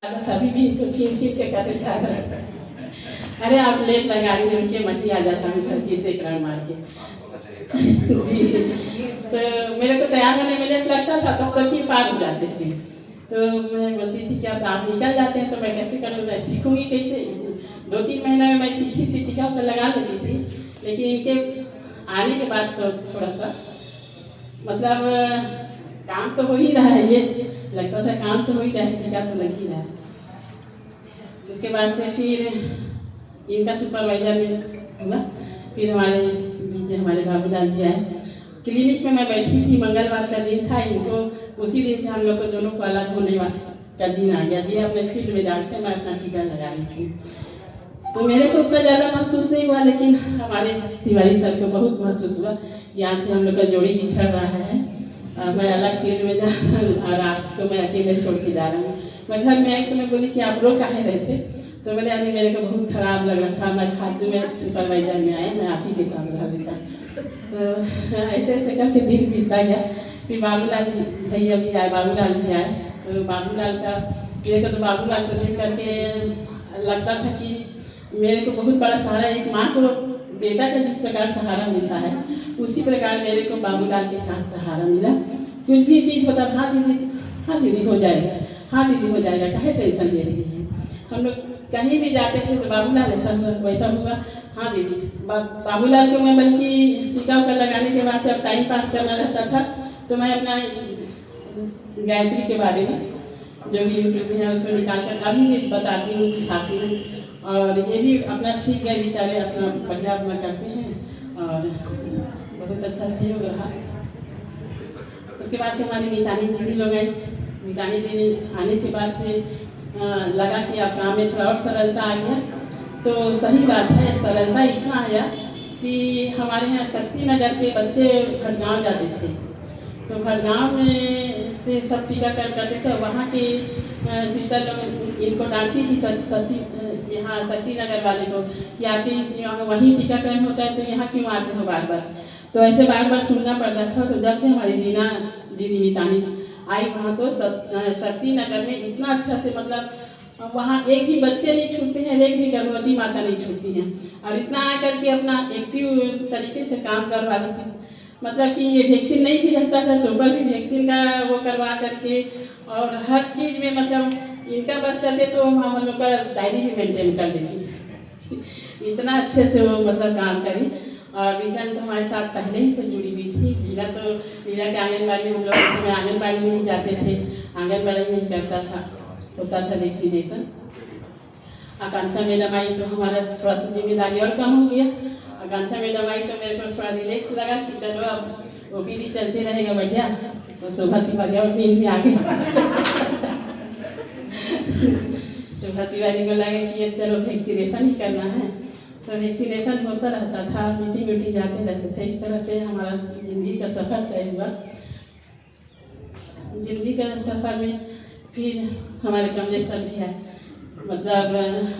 अभी भी इनको छीन छीन के कहते था अरे आप लेट लगा रही हैं, उनके मत ही आ जाता हूँ सब्जी से एक राउंड मार के जी। तो मेरे को तैयार होने में लेट लगता था, तब तक ही पार हो जाते थे। तो मैं बोलती थी कि अब आप निकल जाते हैं तो मैं कैसे करूँ, मैं सीखूंगी कैसे। 2-3 महीना में मैं सीखी थी, टीका पर लगा लेती थी, लेकिन इनके आने के बाद थोड़ा सा मतलब काम तो हो ही रहा है, ये लगता था काम तो हो ही रहा है, टीका तो लग ही रहा है। उसके बाद से फिर इनका सुपरवाइजर में हुआ, फिर हमारे बीच हमारे बाबूलाल जी आए। क्लिनिक में मैं बैठी थी, मंगलवार का दिन था, इनको उसी दिन से हम लोग को दोनों को अलग होने का दिन आ गया। ये अपने फील्ड में जाते मैं अपना टीका लगा रही थी, तो मेरे को उतना ज़्यादा महसूस नहीं हुआ, लेकिन हमारे तिवारी सर को बहुत महसूस हुआ। यहाँ से हम लोग का जोड़ी बिछड़ रहा है, मैं अलग फील्ड में जा रहा हूँ और आपको मैं अकेले छोड़ के जा रहा हूँ। मैं घर में आई तो मैं बोली कि आप रो काहे रहे थे, तो बोले अरे मेरे को बहुत ख़राब लग रहा था, मैं खातू में सुपरवाइजर में आया, मैं आप ही के साथ रह लेता। तो ऐसे ऐसे करके दिन बीतता गया। फिर बाबूलाल भैया भी आए, बाबूलाल जी आए, तो बाबूलाल का मेरे को तो बाबूलाल को देख करके लगता था कि मेरे को बहुत बड़ा सहारा, एक माँ को बेटा का जिस प्रकार सहारा मिलता है उसी प्रकार मेरे को बाबूलाल के साथ सहारा मिला। कुछ भी चीज़ होता था, हाँ दीदी हो जाएगा, हाँ दीदी हो जाएगा, काहे टेंशन ले रही है। हम लोग कहीं भी जाते थे तो बाबूलाल ऐसा हुआ वैसा हुआ, हाँ दीदी। बाबूलाल को मैं बल्कि टीका उका लगाने के बाद से अब टाइम पास करना रहता था, तो मैं अपना गायत्री के बारे में जो भी यूट्यूब में है उसको निकाल कर अभी भी बताती हूँ, दिखाती हूँ, और ये भी अपना सीख गए बेचारे, अपना बढ़िया अपना करते हैं और बहुत अच्छा सहयोग रहा। उसके बाद से हमारी मितानी दीदी लोग आई। मितानी दीदी आने के बाद से लगा कि अब काम में थोड़ा और सरलता आ गया। तो सही बात है, सरलता इतना आया कि हमारे यहाँ शक्ति नगर के बच्चे भटगांव जाते थे, तो भटगांव में से सब टीकाकरण करते थे। वहाँ के सिस्टर लोग इनको डांटती थी यहाँ शक्ति नगर वाले को कि आपके यहाँ वहीं टीकाकरण होता है तो यहाँ क्यों आते हो बार बार। तो ऐसे बार बार सुनना पड़ता था। तो जब से हमारी रीना दीदी मितानी आई वहाँ, तो शक्ति नगर में इतना अच्छा से मतलब वहाँ एक भी बच्चे नहीं छूटते हैं, एक भी गर्भवती माता नहीं छूटती हैं, और इतना आकर के अपना एक्टिव तरीके से काम करवा ली थी। मतलब कि ये वैक्सीन नहीं भी रहता था तो पर भी वैक्सीन का वो करवा करके, और हर चीज़ में मतलब इनका बस चलते तो हम लोग का डायरी भी मेंटेन कर देती। इतना अच्छे से वो मतलब काम करी। और रीजन तो हमारे साथ पहले ही से जुड़ी हुई थी। मीरा के आंगनबाड़ी में हम लोग आंगनबाड़ी में ही जाते थे, आंगनबाड़ी में ही होता था वैक्सीनेशन। आकांक्षा मैडम आई तो हमारा थोड़ा सा जिम्मेदारी और कम हो गया। आकांक्षा मैडम आई तो मेरे को थोड़ा रिलैक्स लगा कि चलो अब ओपीडी चलते रहेगा बढ़िया। तो शोभा तिवारी और नींद में आ गया। शोभा तिवारी को लगा कि ये चलो वैक्सीनेशन ही करना है, तो वैक्सीनेशन होता रहता था, मीटिंग जाते रहते थे। इस तरह से हमारा ज़िंदगी का सफ़र तय हुआ। ज़िंदगी का सफ़र में फिर हमारे कमलेश सर भी है, मतलब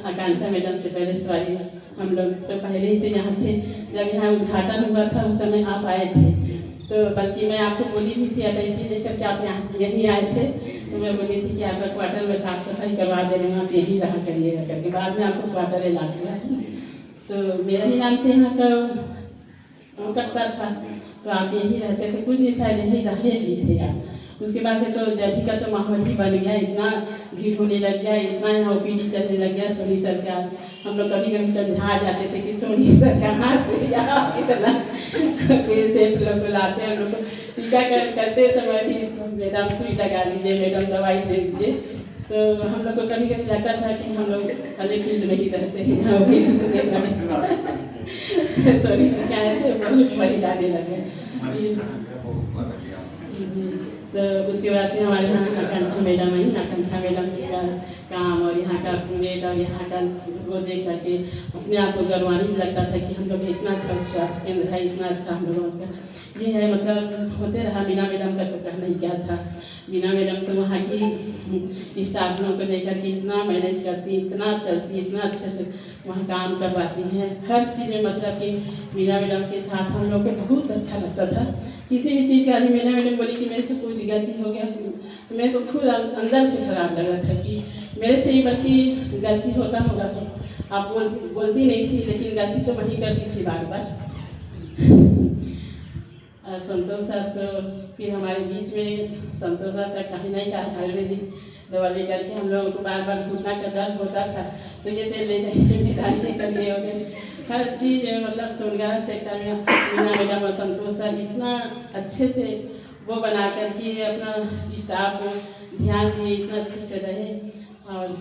आकांक्षा मैडम से पहले सवारी हम लोग तो पहले ही से यहाँ थे। जब यहाँ उद्घाटन हुआ था उस समय आप आए थे, तो बल्कि मैं आपको बोली भी थी अटैची थी लेकर के आप यहाँ यहीं आए थे, तो मैं बोली थी कि आपका क्वार्टर में साफ सफाई करवा दे रहे हैं, आप यहीं रहा करिएगा करके। बाद में आपको क्वार्टर अलाट हुआ है, तो मेरा ही नाम से यहाँ का वो करता था, तो आप यहीं रहते थे, कुछ दिन शायद यहीं रहे भी थे आप। उसके बाद से तो जल्दी का तो माहौल ही बन गया, इतना भीड़ होने लग गया, इतना यहाँ ओपीडी चलने लग गया। सोनी सर का हम लोग कभी कभी समझा जाते थे कि सोनी सर कहाँ से यहाँ इतना पेशेंट लोग को लाते हैं। हम लोग को टीकाकरण करते समय भी मैडम सुई लगा दीजिए, मैडम दवाई दे दीजिए, तो हम लोग को कभी कभी लगता था कि हम लोग अलग फील्ड में ही रहते हैं, यहाँ सोनी क्या है बहुत बड़ी जाने लगे। तो उसके बाद से हमारे यहाँ आकांक्षा मैडम आई। आकांक्षा मैडम का काम और यहाँ का प्लेट और यहाँ का वो देख करके अपने आप को गर्वान्वित लगता था कि हम लोग इतना अच्छा स्वास्थ्य केंद्र है, इतना अच्छा हम लोगों का ये है। मतलब होते रहा। बीना मैडम का तो कहना ही क्या था। बीना मैडम तो वहाँ की स्टाफ लोगों को लेकर के इतना मैनेज करती, इतना चलती, इतना अच्छे से वहाँ काम करवाती हैं हर चीज़ में। मतलब कि बीना मैडम के साथ हम लोग को बहुत अच्छा लगता था। किसी भी चीज़ का अभी बीना मैडम बोली कि मेरे से कुछ गलती हो गया तो मेरे को खुद अंदर से खराब लग रहा था कि मेरे से ही बल्कि गलती होता होगा तो आप बोलती नहीं थी, लेकिन गलती तो वही करती थी बार बार। और संतोष सर तो फिर हमारे बीच में संतोष सर का कहीं नहीं कहा आयुर्वेदिक दवा लेकर के हम लोगों को बार बार घुटना का दर्द होता था तो ये तेल ले जाइए मैदान के लिए हो गए हर चीज़ मतलब सोनगारा सेक्टर में मीना मैडम और संतोष सर इतना अच्छे से वो बना कर के अपना स्टाफ ध्यान दिए, इतना अच्छे से रहे। और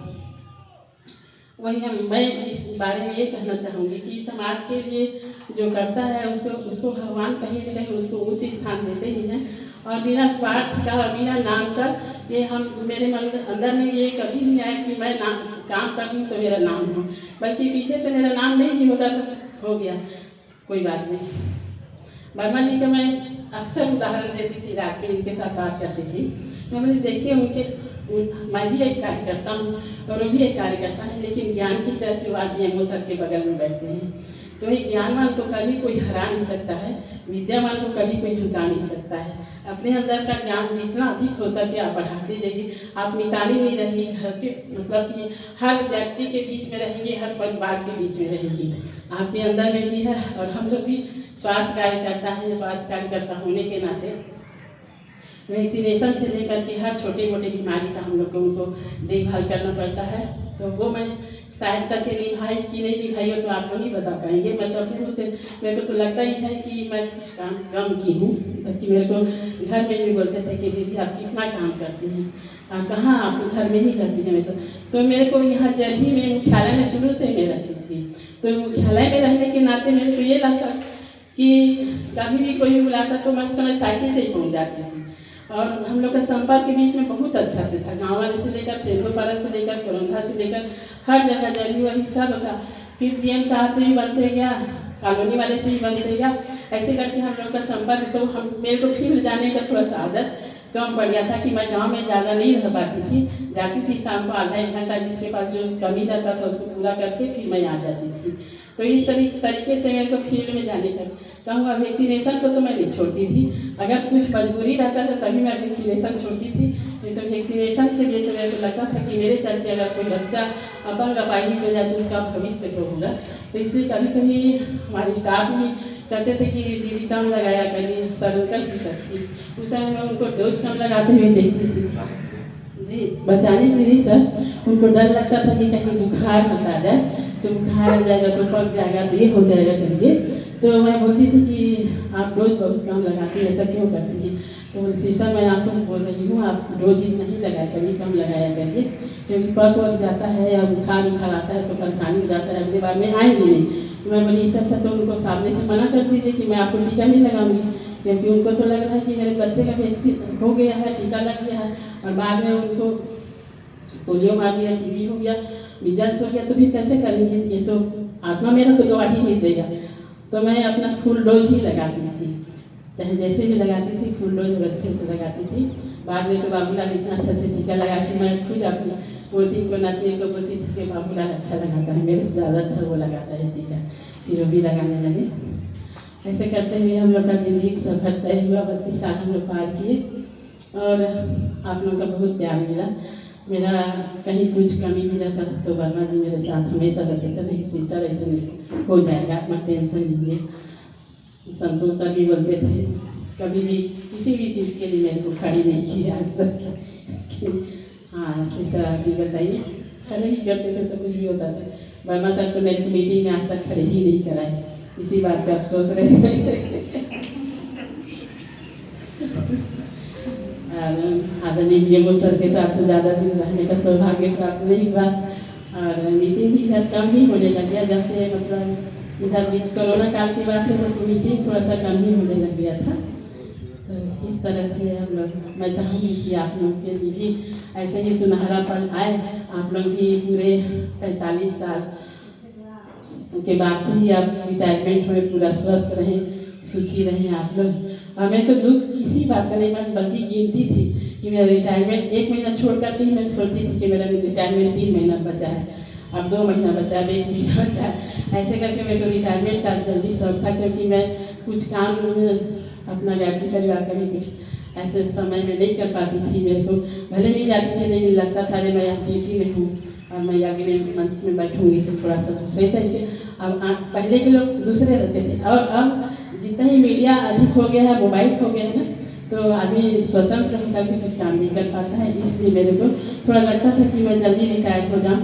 वही मैं इस बारे में ये कहना चाहूँगी कि समाज के लिए जो करता है उसको भगवान कहीं न कहीं उसको उच्च स्थान देते ही हैं। और बिना स्वार्थ का और बिना नाम का ये हम मेरे मन अंदर में ये कभी नहीं आया कि मैं काम कर लूँ तो मेरा नाम हो, बल्कि पीछे से मेरा नाम नहीं भी होता तो हो गया कोई बात नहीं। वर्मा जी का मैं अक्सर उदाहरण देती थी, रात में इनके साथ बात करती थी। मैं बोली देखिए मैं भी एक कार्यकर्ता हूँ और वो भी एक कार्यकर्ता है, लेकिन ज्ञान की तरफ आज ये सर के बगल में बैठते हैं। तो ये ज्ञानवान को कभी कोई हरा नहीं सकता है, विद्यावान को कभी कोई झुका नहीं सकता है। अपने अंदर का ज्ञान जितना अधिक हो सके आप बढ़ाते जाइए, आप मितानी नहीं रहेंगी घर के, मतलब कि हर व्यक्ति के बीच में रहेंगे, हर परिवार के बीच में रहेंगी, आपके अंदर में भी है। और हम लोग भी स्वास्थ्य कार्यकर्ता हैं, स्वास्थ्य कार्यकर्ता होने के नाते वैक्सीनेशन से लेकर के हर छोटे मोटे बीमारी का हम लोग को उनको देखभाल करना पड़ता है। तो वो मैं शायद तक निभाई कि नहीं निभाई हो तो आप लोग ही बता पाएंगे। मैं तो अपने से मेरे को तो लगता ही है कि मैं कुछ काम कम की हूँ, बल्कि मेरे को घर में भी बोलते थे कि दीदी आप कितना काम करती हैं, आप कहाँ आप घर में ही करती हैं वैसा। तो मेरे को यहाँ जर्ही में मुख्यालय में शुरू से मैं रहती थी, तो मुख्यालय में रहने के नाते मेरे को ये लगता कि कभी भी कोई बुलाता तो मैं उस समय साइकिल से ही पहुँच जाती थी। और हम लोग का संपर्क के बीच में बहुत अच्छा से था, गाँव वाले से लेकर सेंधोपारा से लेकर करौंधा से लेकर हर जगह जली वही सब था। फिर सीएम साहब से भी बनते गया, कॉलोनी वाले से भी बनते गया, ऐसे करके हम लोग का संपर्क। तो हम मेरे को फील्ड जाने का थोड़ा सा आदत कम पड़ गया था कि मैं गांव में ज़्यादा नहीं रह पाती थी, जाती थी शाम को आधा एक घंटा जिसके पास जो कमी रहता था उसको पूरा करके फिर मैं आ जाती थी। तो इस तरीके से मेरे को फील्ड में जाने का कहूँगा। वैक्सीनेशन को तो मैं नहीं छोड़ती थी, अगर कुछ मजबूरी रहता था तभी मैं वैक्सीनेशन छोड़ती थी, नहीं तो वैक्सीनेशन के लिए तो मेरे को लगता था कि मेरे चलते अगर कोई बच्चा अपंग अपाहिज हो जाए तो उसका भविष्य तो होगा। तो इसलिए कभी कभी हमारे स्टाफ में कहते थे कि दीदी कम लगाया करिए, सर्विकल भी करती, उस समय मैं उनको डोज कम लगाते हुए देखती थी जी, बचाने के लिए सर उनको डर लगता था कि कहीं बुखार मत आ जाए, तो बुखार आ जाएगा तो पक जाएगा तो ये हो जाएगा करिए। तो मैं बोलती थी कि आप डोज बहुत कम लगाती हैं, ऐसा क्यों करती हैं। तो बोले सिस्टर मैं आपको बोल रही हूँ आप डोज इतना ही लगाया करिए, कम लगाया करिए, क्योंकि पक वक जाता है या बुखार उखार आता है तो परेशानी हो जाता है, अगली बार में आएंगे नहीं। तो मैं बोली इससे अच्छा तो उनको सामने से मना कर दीजिए कि मैं आपको टीका नहीं लगाऊंगी, क्योंकि उनको तो लग रहा है कि मेरे बच्चे का वैक्सीन हो गया है, टीका लग गया है, और बाद में उनको पोलियो मार दिया, टीबी हो गया, मिजल्स हो गया, तो फिर कैसे करेंगे। ये तो आत्मा मेरा तो गवाही नहीं देगा। तो मैं अपना फुल डोज ही लगाती थी, चाहे जैसे भी लगाती थी फुल डोज अच्छे से लगाती थी। बाद में तो बाबूलाल इतना अच्छा से टीका लगा कि मैं खुद अपनी पोती को नातनी को बोलती थी कि बाबूलाल अच्छा लगाता है, मेरे से ज़्यादा अच्छा वो लगाता है टीका, फिर वो भी लगाने लगे। ऐसे करते हुए हम लोग का जिंदगी सफर तय हुआ, 32 साल हम लोग पार किए और आप लोगों का बहुत प्यार मिला। मेरा कहीं कुछ कमी भी रहता था तो वर्मा जी मेरे साथ हमेशा रहते थे, नहीं सिस्टर ऐसे नहीं हो जाएगा, अपना टेंशन लीजिए। संतोष सर भी बोलते थे कभी भी किसी भी चीज़ के लिए मेरे को खड़ी नहीं की आज तक। हाँ सिस्टर आप भी बताइए, खड़े ही करते थे तो कुछ भी होता था। वर्मा सर तो मेरे को मीटिंग में आज तक खड़े ही नहीं कराए, इसी बात पे अफसोस रहे थे। आदरणीय बीएमओ सर के साथ तो ज़्यादा दिन रहने का सौभाग्य प्राप्त नहीं हुआ, और मीटिंग भी इधर कम ही होने लग गया जब से मतलब इधर बीच कोरोना काल के बाद से तो मीटिंग थोड़ा सा कम ही होने लग गया था। तो इस तरह से हम लोग, मैं चाहूँगी कि आप लोग के लिए भी ऐसे ही सुनहरा पल आए, आप लोग भी पूरे 45 साल के बाद से ही आप रिटायरमेंट में पूरा स्वस्थ रहें, सुखी रहें आप लोग। और मेरे को दुख किसी बात का नहीं, मैं बल्कि गिनती थी कि मेरा रिटायरमेंट 1 महीना छोड़ करके ही मैं सोचती थी कि मेरा रिटायरमेंट 3 महीना बचा है, अब 2 महीना बचा है, 1 महीना बचा है। ऐसे करके मेरे को रिटायरमेंट का जल्दी शौक था, क्योंकि मैं कुछ काम अपना व्यापी परिवार का भी कुछ ऐसे समय में नहीं कर पाती थी। मेरे को भले नहीं जाती थी, लेकिन लगता था अरे मैं यहाँ ड्यूटी में हूँ और मैं अगले मंच में बैठूंगी तो थोड़ा सा दूसरे तरीके। अब पहले के लोग दूसरे रहते थे और अब जितना ही मीडिया अधिक हो गया है, मोबाइल हो गया है ना, तो आदमी स्वतंत्र होकर के कुछ काम नहीं कर पाता है। इसलिए मेरे को थोड़ा लगता था कि मैं जल्दी रिटायर हो जाऊँ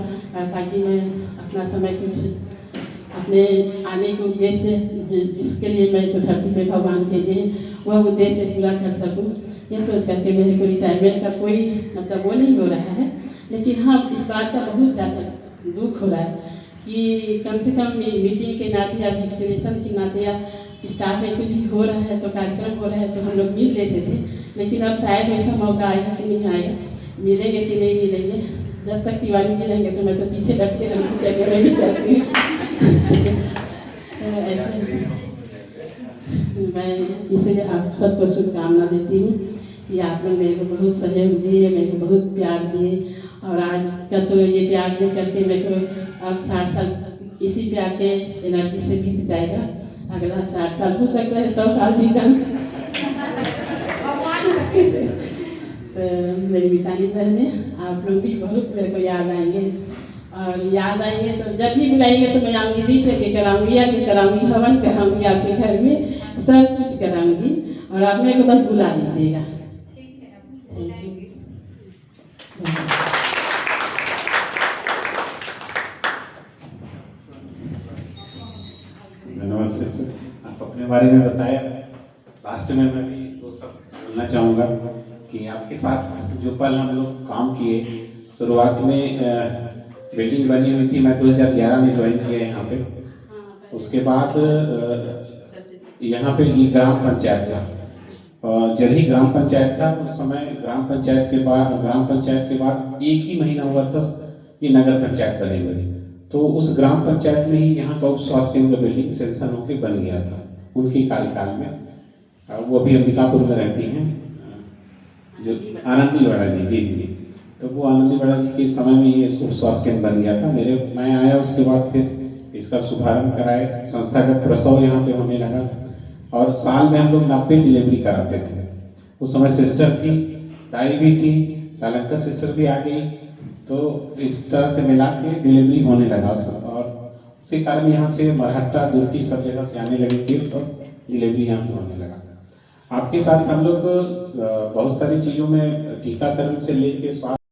ताकि मैं अपना समय कुछ अपने आने के उद्देश्य जिसके लिए मैं को धरती पे भगवान भेजे वह उद्देश्य पूरा कर सकूं। ये सोच करके मेरे को रिटायरमेंट का कोई मतलब वो नहीं हो रहा है। लेकिन हाँ, इस बात का बहुत ज़्यादा दुख हो रहा है कि कम से कम मीटिंग के नाते या वैक्सीनेशन के नाते या स्टाफ में कुछ भी हो रहा है तो कार्यक्रम हो रहा है तो हम लोग मिल लेते थे। लेकिन अब शायद वैसा मौका आएगा कि नहीं आएगा, मिलेंगे कि नहीं मिलेंगे। जब तक तिवारी जी रहेंगे तो मैं तो पीछे लटके रहूँगी, जगह नहीं करती। मैं इसलिए आप सबको शुभकामना देती हूँ कि आप लोग मेरे को बहुत सहयोग दिए, मेरे को बहुत प्यार दिए और आज का तो ये प्यार दे करके मेरे को अब 60 साल इसी प्यार के एनर्जी से बीत जाएगा। अगला 60 साल हो सकता है 100 साल जी जाऊँ। तो मेरी मितानी बहने आप लोग भी बहुत मेरे को याद आएंगे और याद आएंगे तो जब भी बुलाएंगे तो मैं आऊँगी, दीप लेके कराऊंगी, आगे कराऊंगी, हवन कराऊंगी, आपके घर में सब कुछ कराऊंगी और आप मेरे को बस बुला लीजिएगा। धन्यवाद सिस्टर, आप अपने बारे में बताया। लास्ट में मैं भी दो शब्द बोलना चाहूँगा कि आपके साथ जो पल हम लोग काम किए, शुरुआत में बिल्डिंग बनी हुई थी, मैं 2011 में ज्वाइन किया यहाँ पे। उसके बाद यहाँ पे ये ग्राम पंचायत था और जब ही ग्राम पंचायत था उस समय ग्राम पंचायत के बाद एक ही महीना हुआ था ये नगर पंचायत बनी हुई। तो उस ग्राम पंचायत में ही यहाँ का उप स्वास्थ्य केंद्र बिल्डिंग सेंसन होकर बन गया था उनके कार्यकाल में। वो अभी अंबिकापुर में रहती हैं, जो आनंदीवाड़ा जी, जी जी जी। तो वो आनंदीवाड़ा जी के समय में ये उप स्वास्थ्य केंद्र बन गया था। मैं आया उसके बाद फिर इसका शुभारंभ कराए, संस्थागत प्रसव यहाँ पे होने लगा और साल में हम लोग 90 डिलीवरी कराते थे। उस समय सिस्टर थी, दाई भी थी, सालंका सिस्टर भी आ गई, तो इस तरह से मिला के डिलीवरी होने लगा और उसके कारण यहाँ से मरहट्टा, दुर्ती सब जगह से आने लगे थे और डिलीवरी यहाँ पे होने लगा। आपके साथ हम लोग बहुत सारी चीज़ों में टीकाकरण से लेके स्वास्थ्य